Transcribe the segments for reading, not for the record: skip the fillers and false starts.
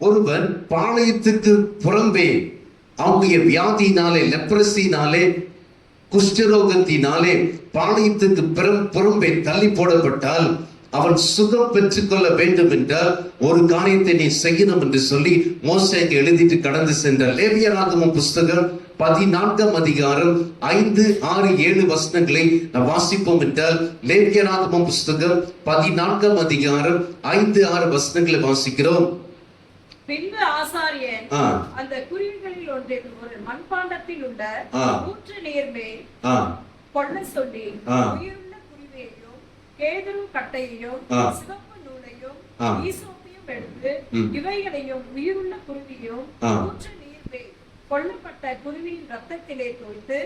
ஒருவன் பாளையத்துக்கு புறம்பே அவனுடைய வியாதியினாலே, லெப்ரசினாலே, குஷ்டரோகத்தினாலே பாளையத்துக்கு புறம்பே தள்ளி போடப்பட்டால் அவன் சுகம் பெற்றுக்கொள்ள வேண்டும் என்றால் ஒரு காரியத்தை நீ செய்யணும் என்று சொல்லி மோசே எழுதிட்டு கடந்து சென்றார். லேவியராகமம் புஸ்தகம் 14ஆம் அதிகாரம் 5, 6, 7 வசனங்களை நாம் வாசிப்போம் என்றால், லேவியராகமம் புஸ்தகம் 14ஆம் அதிகாரம் 5, 6 வசனங்களை வாசிக்கிறோம். பின்பு ஆசாரியன் அந்த குருவிகளில் ஒன்றில் ஒரு மண்பாண்டத்தில் உள்ள ஊற்று நீர் மேல் கொள்ள சொல்லி உயிருள்ள குருவியையும் கேதுரு கட்டையையும் சிவப்பு நூலையும் ஈசோப்பையும் எடுத்து இவைகளையும் உயிருள்ள குருவியும் ஊற்று நீர் மேல் கொல்லப்பட்ட குருவியின் ரத்தத்திலே தோய்த்து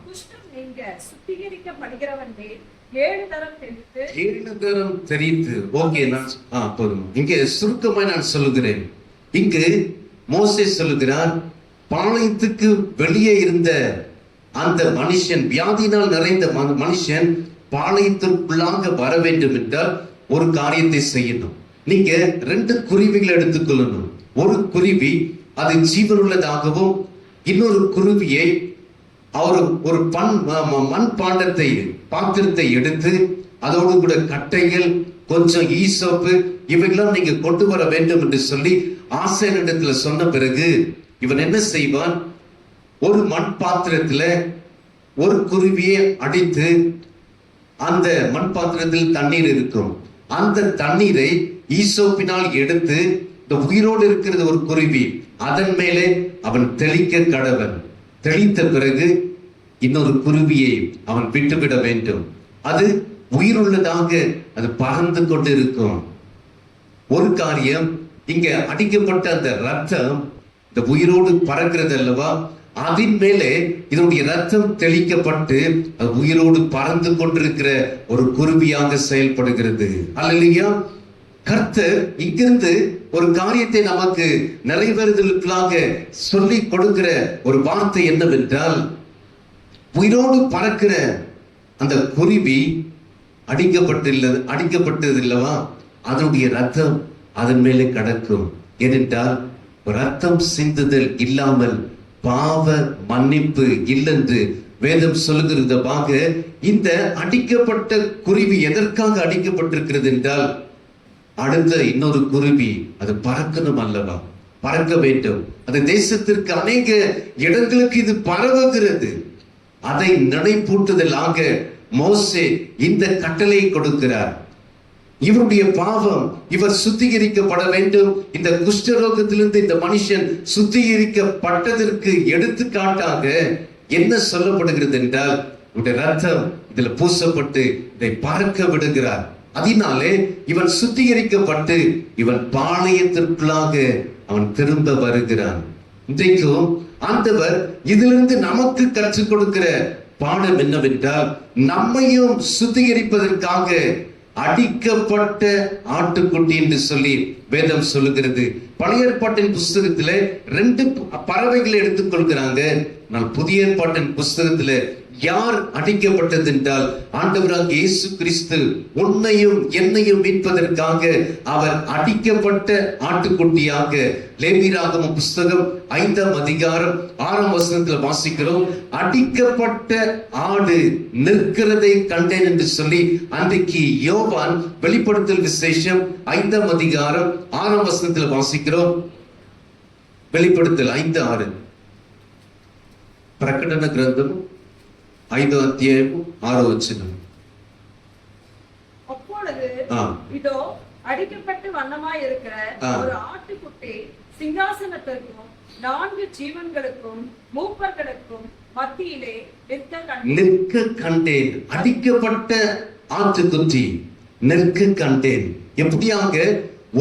குஷ்டம் நீங்க சுத்திகரிக்கப்படுகிறவன் மேல் 7 தரம் தெரித்து. ஓகே, நான் போதும். இங்கே சுருக்கமாய் நான் சொல்லுகிறேன். இங்கு மோசே சொல்லுகிறார், பாளையத்துக்கு வெளியே இருந்த அந்த மனுஷன், வியாதியினால் நிறைந்த மனுஷன் பாளையத்திற்குள்ளாக வர வேண்டும் என்றால் ஒரு காரியத்தை செய்யணும். நீங்க 2 குருவிகளை எடுத்துக்கொள்ளணும். ஒரு குருவி அது ஜீவனுள்ளதாகவும், இன்னொரு குருவியை அவர் ஒரு மண் பாத்திரத்தை எடுத்து அதோடு கூட கட்டைகள், கொஞ்சம் ஈசோப்பு இவைகளாம் நீங்க கொண்டு வர வேண்டும் என்று சொல்லி ஆசாரியனிடத்துல சொன்ன பிறகு இவன் என்ன செய்வான்? ஒரு மண் பாத்திரத்துல ஒரு குருவியை அடித்து, அந்த மண் பாத்திரத்தில் தண்ணீர் இருக்கும், அந்த தண்ணீரை ஈசோப்பினால் எடுத்து, இந்த உயிரோடு இருக்கிறது ஒரு குருவி, அதன் மேலே அவன் தெளிக்க கடவன். தெளித்த பிறகு இன்னொரு குருவியை அவன் விட்டுவிட வேண்டும். அது உயிருள்ளதாக அது பறந்து கொண்டு இருக்கும். ஒரு காரியம், இங்க அடிக்கப்பட்ட அந்த ரத்தம் இந்த உயிரோடு பறக்கிறது அல்லவா, அதன் மேலே இதனுடைய ரத்தம் தெளிக்கப்பட்டு அது உயிரோடு பறந்து கொண்டிருக்கிற ஒரு குருவியாக செயல்படுகிறது. அல்லேலூயா. கர்த்தர் இங்கிருந்து ஒரு காரியத்தை நமக்கு நிறைவேறுதலுக்காக சொல்லி கொடுக்கிற ஒரு வார்த்தை என்னவென்றால், உயிரோடு பறக்கிற அந்த குருவி அடிக்கப்பட்டது இல்லவா, அதனுடைய ரத்தம் அதன் மேலே கடக்கும். ஏனென்றால் ரத்தம் சிந்துதல் இல்லாமல் பாவ மன்னிப்பு இல்லென்று வேதம் சொல்லுகிறதாக, இந்த அடிக்கப்பட்ட குருவி எதற்காக அடிக்கப்பட்டிருக்கிறது என்றால், அடுத்த இன்னொரு குருவி அது பறக்கணும் அல்லவா, பறக்க வேண்டும். அந்த தேசத்திற்கு அநேக இடங்களுக்கு இது பரவுகிறது. அதை நினைப்பூட்டுதலாக மோசே இந்த கட்டளை கொடுக்கிறார். இவருடைய பாவம், இவர் சுத்திகரிக்கப்பட வேண்டும். இந்த குஷ்டரோகத்திலிருந்து இந்த மனுஷன் சுத்திகரிக்கப்பட்டதற்கு எடுத்துக்காட்டாக என்ன சொல்லப்படுகிறது என்றால், இவருடைய ரத்தம் இதுல பூசப்பட்டு இதை பறக்க விடுகிறார். அதனாலே இவன் சுத்திகரிக்கப்பட்டு இவன் பாளையத்திற்குள்ளாக அவன் திரும்ப வருகிறான். இன்றைக்கும் ஆண்டவர் இதிலிருந்து நமக்கு கற்றுக் கொடுக்கிற பாடம் என்னவென்றால், நம்மையும் சுத்திகரிப்பதற்காக அடிக்கப்பட்ட ஆட்டுக்குட்டி என்று சொல்லி வேதம் சொல்லுகிறது. பழைய ஏற்பாட்டின் புஸ்தகத்துல 2 பறவைகளை எடுத்துக்கொள்கிறாங்க. நான் புதிய ஏற்பாட்டின் புஸ்தகத்துல யார் அடிக்கப்பட்டது என்றால், ஆண்டவராகிய இயேசு கிறிஸ்து உன்னையும் என்னையும் மீட்பதற்காக அவர் அடிக்கப்பட்ட ஆட்டுக்குட்டியாக. லேவியராகமம் புஸ்தகம் 5ஆம் அதிகாரம் 6ஆம் வசனத்தில் வாசிக்கிறோம், அடிக்கப்பட்ட ஆடு நிற்கிறதை கண்டேன் என்று சொல்லி அன்றைக்கு யோவான் வெளிப்படுத்தல் விசேஷம் 5ஆம் அதிகாரம் 6ஆம் வசனத்தில் வாசிக்கிறோம். வெளிப்படுத்தல் 5:6. பிரகடன கிரந்தம் 5ஆம் அத்தியாயம் 6ஆம் வசனம். அப்பொழுது இதோ அடிக்கப்பட்டு வண்ணமாய் இருக்கிற ஒரு ஆட்டுக்குட்டி சிங்காசனத்திற்கும் 4 ஜீவன்களுக்கும் மூப்பர்களுக்கும் மத்தியிலே நிற்க கண்டேன். அடிக்கப்பட்ட ஆட்டுக்குட்டி நிற்க கண்டேன். எப்படியாக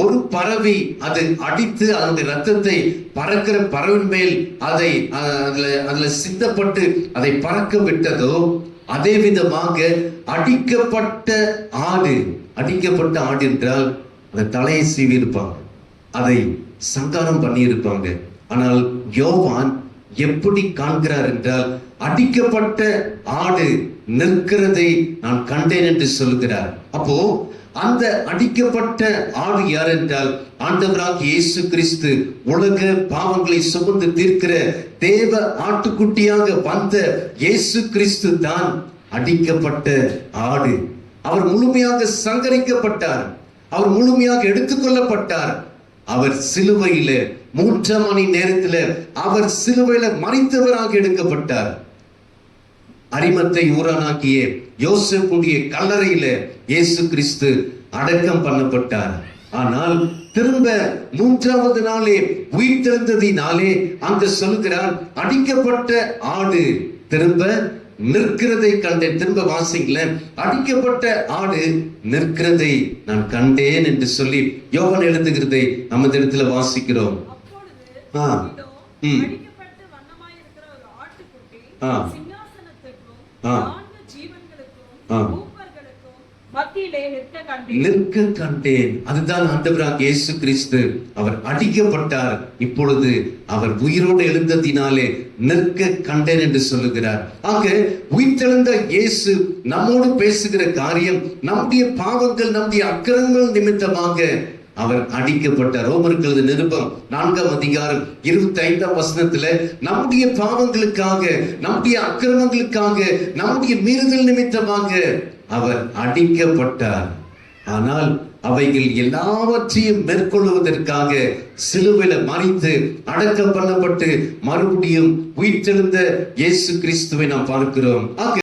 ஒரு பறவை அது அடித்து அந்த ரத்தத்தை பறக்கிற பறவின் மேல் அதை அதுல சிந்தப்பட்டு அதை பறக்க விட்டதோ, அதே விதமாக அடிக்கப்பட்ட ஆடு என்றால் அந்த தலையை சீவி இருப்பாங்க, அதை சங்காரம் பண்ணி இருப்பாங்க. ஆனால் யோவான் எப்படி காண்கிறார் என்றால், அடிக்கப்பட்ட ஆடு நிற்கிறதை நான் கண்டேன் என்று சொல்கிறார். அப்போ அந்த அடிக்கப்பட்ட ஆடு யார் என்றால் ஆண்டவராகிய இயேசு கிறிஸ்து. உலக பாவங்களை சுமந்து தீர்க்கிற தேவ ஆட்டுக்குட்டியாக வந்த இயேசு கிறிஸ்து தான் அடிக்கப்பட்ட ஆடு. அவர் முழுமையாக சங்கரிக்கப்பட்டார், அவர் முழுமையாக எடுத்துக்கொள்ளப்பட்டார். அவர் சிலுவையில 3 மணி நேரத்துல அவர் சிலுவையில மரித்தவராக எடுக்கப்பட்டார். அரிமத்தை ஊரானாகிய யோசேப்புடைய கல்லறையில இயேசு கிறிஸ்து அடக்கம் பண்ணப்பட்டார். ஆனால் திரும்ப 3வது நாளே உயிர்த்தெழுந்ததினாலே அங்கு சொல்கிறார், அடிக்கப்பட்ட ஆடு திரும்ப நிற்கிறதை கண்டேன். திரும்ப வாசிக்கல, அடிக்கப்பட்ட ஆடு நிற்கிறதை நான் கண்டேன் என்று சொல்லி யோவான் எழுதுகிறதை நம்ம இந்த இடத்துல வாசிக்கிறோம். அப்பொழுது இதோ, அடிக்கப்பட்ட வண்ணமாயிருக்கிற ஒரு ஆட்டுக்குட்டி சிங்காசனத்துக்கும் 4 ஜீவன்களுக்கும் மூப்பர்களுக்கும் மத்தியிலே நிற்க கண்டேன். அதுதான் ஆண்டவராகிய இயேசு கிறிஸ்து. அவர் அடிக்கப்பட்டார், இப்பொழுது அவர் உயிரோடு எழுந்ததினாலே நிற்க கண்டேன் என்று சொல்லுகிறார். ஆக உயிர்த்தெழுந்த இயேசு நம்மோடு பேசுகிற காரியம், நம்முடைய பாவங்கள் நம்முடைய அக்கிரமங்கள் நிமித்தமாக அவர் அடிக்கப்பட்டார். ரோமர்கள் நிருபம் 4ஆம் அதிகாரம் 25ஆம் வசனத்துல நம்முடைய பாவங்களுக்காக, நம்முடைய அக்கிரமங்களுக்காக, நம்முடைய மீறுதல் நிமித்தமாக அவர் அடிக்கப்பட்டார். ஆனால் அவைகள் எல்லாவற்றையும் மேற்கொள்வதற்காக சிலுவையில மரித்து அடக்கம் பண்ணப்பட்டு மறுபடியும் உயிர்த்தெழுந்த இயேசு கிறிஸ்துவை நாம் பார்க்கிறோம்.